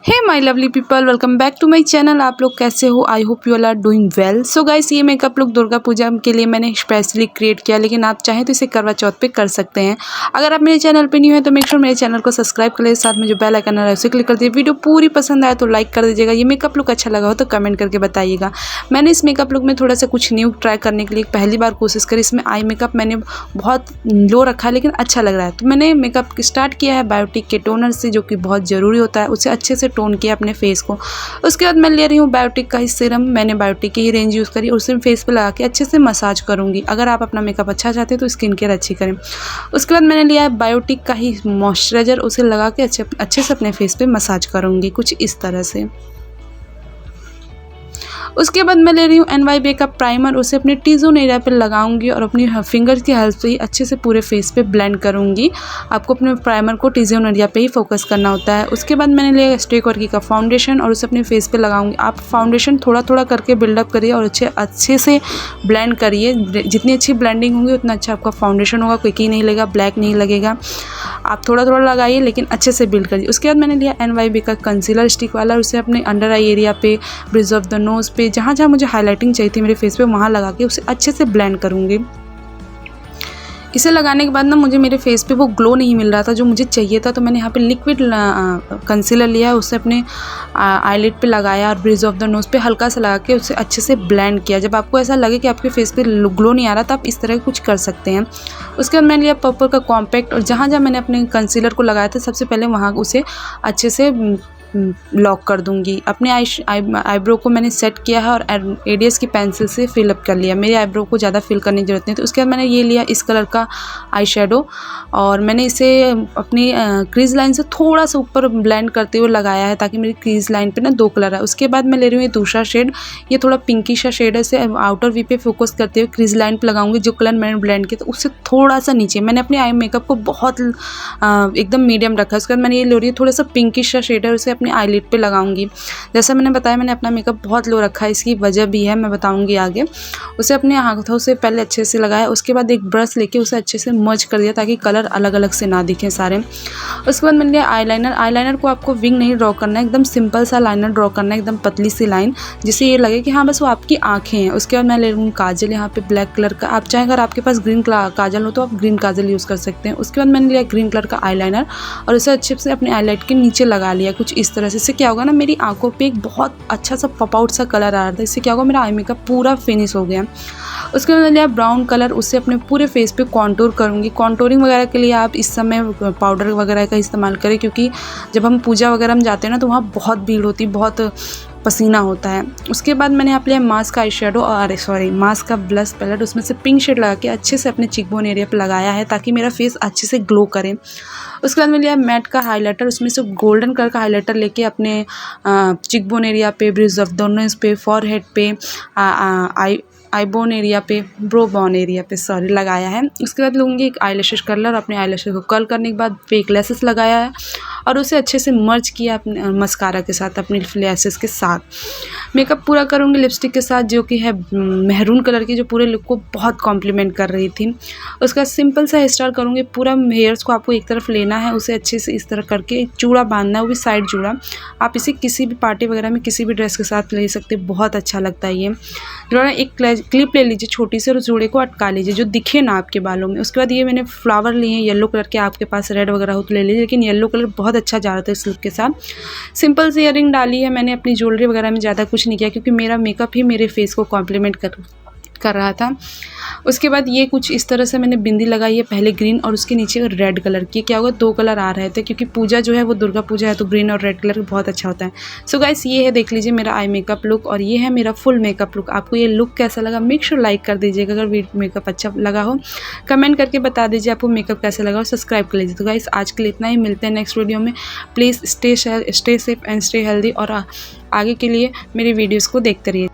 Hey my lovely people, welcome back to my channel. आप लोग कैसे हो? I hope you all are doing well. So guys, ये makeup look Durga Puja के लिए मैंने स्पेशली क्रिएट किया, लेकिन आप चाहें तो इसे करवा चौथ पे कर सकते हैं। अगर आप मेरे चैनल पे न्यू है तो मेक श्योर मेरे चैनल को सब्सक्राइब कर लीजिए, साथ में जो बेल आइकन है उसे क्लिक कर दीजिए। वीडियो पूरी पसंद आए तो लाइक कर दीजिएगा। ये मेकअप लुक अच्छा लगा हो तो कमेंट करके बताइएगा। मैंने इस मेकअप लुक में थोड़ा सा कुछ न्यू ट्राई करने के लिए पहली बार कोशिश करी। इसमें आई मेकअप मैंने बहुत लो रखा है लेकिन अच्छा लग रहा है, तो मैंने मेकअप स्टार्ट किया है बायोटिक के टोनर से, जो कि बहुत ज़रूरी होता है। उसे अच्छे से टोन किया अपने फेस को। उसके बाद मैं ले रही हूँ बायोटिक का ही सीरम। मैंने बायोटिक की ही रेंज यूज़ करी और उसे फेस पे लगा के अच्छे से मसाज करूँगी। अगर आप अपना मेकअप अच्छा चाहते हैं तो स्किन केयर अच्छी करें। उसके बाद मैंने लिया है बायोटिक का ही मॉइस्चराइजर, उसे लगा के अच्छे से अपने फेस पे मसाज करूँगी कुछ इस तरह से। उसके बाद मैं ले रही हूँ NY मेकअप प्राइमर, उसे अपने टी जोन एरिया पे लगाऊंगी और अपनी फिंगर्स की हेल्प से ही अच्छे से पूरे फेस पे ब्लेंड करूँगी। आपको अपने प्राइमर को टी जोन एरिया पे ही फोकस करना होता है। उसके बाद मैंने लिया स्टेक वर्की का फाउंडेशन और उसे अपने फेस पे लगाऊंगी। आप फाउंडेशन थोड़ा थोड़ा करके बिल्डअप करिए और अच्छे से ब्लेंड करिए। जितनी अच्छी ब्लेंडिंग होगी उतना अच्छा आपका फाउंडेशन होगा, क्विकी नहीं लगेगा, ब्लैक नहीं लगेगा। आप थोड़ा थोड़ा लगाइए लेकिन अच्छे से बिल्ड करिए। उसके बाद मैंने लिया NYB का कंसीलर स्टिक वाला, उसे अपने अंडर आई एरिया पे, ब्रिज ऑफ द नोज़ पे, जहाँ जहाँ मुझे हाइलाइटिंग चाहिए थी मेरे फेस पे, वहाँ लगा के उसे अच्छे से ब्लेंड करूँगी। इसे लगाने के बाद ना मुझे मेरे फेस पे वो ग्लो नहीं मिल रहा था जो मुझे चाहिए था, तो मैंने यहाँ पे लिक्विड कंसीलर लिया है, उसे अपने आईलिड पे लगाया और ब्रिज ऑफ द नोज़ पे हल्का सा लगा के उसे अच्छे से ब्लेंड किया। जब आपको ऐसा लगे कि आपके फेस पे ग्लो नहीं आ रहा तो आप इस तरह कुछ कर सकते हैं। उसके बाद मैंने लिया पर्पल का कॉम्पैक्ट और जहाँ जहाँ मैंने अपने कंसीलर को लगाया था सबसे पहले वहाँ उसे अच्छे से लॉक कर दूंगी। अपने आईब्रो को मैंने सेट किया है और एडीएस की पेंसिल से फिल अप कर लिया। मेरे आईब्रो को ज़्यादा फिल करने की जरूरत नहीं। तो उसके बाद मैंने ये लिया इस कलर का आई शेडो और मैंने इसे अपनी क्रीज लाइन से थोड़ा सा ऊपर ब्लेंड करते हुए लगाया है, ताकि मेरी क्रीज लाइन पे ना दो कलर है। उसके बाद मैं ले रही हूँ ये दूसरा शेड, ये थोड़ा पिंकी सा शेड है। इसे आउटर वी पे फोकस करते हुए क्रीज लाइन पे लगाऊंगी। जो कलर मैंने ब्लेंड किया तो उससे थोड़ा सा नीचे। मैंने अपने आई मेकअप को बहुत एकदम मीडियम रखा है। उसके बाद मैंने ये ले रही हूँ थोड़ा सा पिंकिश सा शेड है, उसे अपने आईलिड पे लगाऊंगी। जैसा मैंने बताया मैंने अपना मेकअप बहुत लो रखा है, इसकी वजह भी है, मैं बताऊंगी आगे। उसे अपने हाथों से पहले अच्छे से लगाया। उसके बाद एक ब्रश लेके उसे अच्छे से मर्ज कर दिया ताकि कलर अलग अलग से ना दिखें सारे। उसके बाद मैंने लिया आईलाइनर। आईलाइनर को आपको विंग नहीं ड्रॉ करना है, एकदम सिंपल सा लाइनर ड्रॉ करना है, एकदम पतली सी लाइन, जिससे ये लगे कि हाँ बस वो आपकी आँखें हैं। उसके बाद मैं ले लूँगी काजल, यहाँ पे ब्लैक कलर का। आप चाहें अगर आपके पास ग्रीन काजल हो तो आप ग्रीन काजल यूज़ कर सकते हैं। उसके बाद मैंने लिया ग्रीन कलर का आईलाइनर और उसे अच्छे से अपने आईलाइट के नीचे लगा लिया कुछ इस तरह से। इससे क्या होगा ना, मेरी आंखों पे एक बहुत अच्छा सा पॉप आउट सा कलर आ रहा था। इससे क्या होगा, मेरा आई मेकअप पूरा फिनिश हो गया। उसके बाद मैंने लिया ब्राउन कलर, उससे अपने पूरे फेस पे कॉन्टूर करूँगी। कॉन्टूरिंग वगैरह के लिए आप इस समय पाउडर वगैरह का इस्तेमाल करें, क्योंकि जब हम पूजा वगैरह में जाते हैं ना तो वहाँ बहुत भीड़ होती है, बहुत पसीना होता है। उसके बाद मैंने यहाँ पे लिया मास्क आई शेडो और मास्क का ब्लश पैलेट, उसमें से पिंक शेड लगा के अच्छे से अपने चिकबोन एरिया पे लगाया है ताकि मेरा फेस अच्छे से ग्लो करे। उसके बाद मैंने लिया मैट का हाइलाइटर, उसमें से गोल्डन कलर का हाइलाइटर लेके अपने चिकबोन एरिया पे, ब्रिज ऑफ द नोज पे, फॉरहेड पे, आई बोन एरिया पे, ब्रो बोन एरिया पे लगाया है। उसके बाद लूँगी एक आईलैशेस कर्लर, अपने आईलैशेस को कर्ल करने के बाद फेक लैशेस लगाया है और उसे अच्छे से मर्ज किया अपने मस्कारा के साथ, अपनी लैशेस के साथ। मेकअप पूरा करूँगी लिपस्टिक के साथ, जो कि है मेहरून कलर की, जो पूरे लुक को बहुत कॉम्प्लीमेंट कर रही थी। उसका सिंपल सा हेयर स्टाइल करूँगी। पूरा हेयर्स को आपको एक तरफ लेना है, उसे अच्छे से इस तरह करके चूड़ा बांधना है, वो भी साइड चूड़ा। आप इसे किसी भी पार्टी वगैरह में किसी भी ड्रेस के साथ ले सकते, बहुत अच्छा लगता है ये। जो एक क्लिप ले लीजिए छोटी सी और उस जोड़े को अटका लीजिए जो दिखे ना आपके बालों में। उसके बाद ये मैंने फ्लावर लिए हैं येलो कलर के, आपके पास रेड वगैरह हो तो ले लीजिए, लेकिन येलो कलर बहुत अच्छा जा रहा था इस लुक के साथ। सिंपल सी ईयरिंग डाली है मैंने। अपनी ज्वेलरी वगैरह में ज़्यादा कुछ नहीं किया, क्योंकि मेरा मेकअप ही मेरे फेस को कॉम्प्लीमेंट कर रहा था। उसके बाद ये कुछ इस तरह से मैंने बिंदी लगाई है, पहले ग्रीन और उसके नीचे रेड कलर की। क्या होगा, दो कलर आ रहे थे, क्योंकि पूजा जो है वो दुर्गा पूजा है तो ग्रीन और रेड कलर बहुत अच्छा होता है। सो गाइस, ये है, देख लीजिए मेरा आई मेकअप लुक और ये है मेरा फुल मेकअप लुक। आपको ये लुक कैसा लगा मेक श्योर लाइक कर दीजिएगा। अगर मेकअप अच्छा लगा हो कमेंट करके बता दीजिए आपको मेकअप कैसा लगा और सब्सक्राइब कर लीजिए। तो गाइस, आज के लिए इतना ही, मिलते हैं नेक्स्ट वीडियो में। Please stay safe and stay healthy और आगे के लिए मेरी वीडियोज़ को देखते रहिए।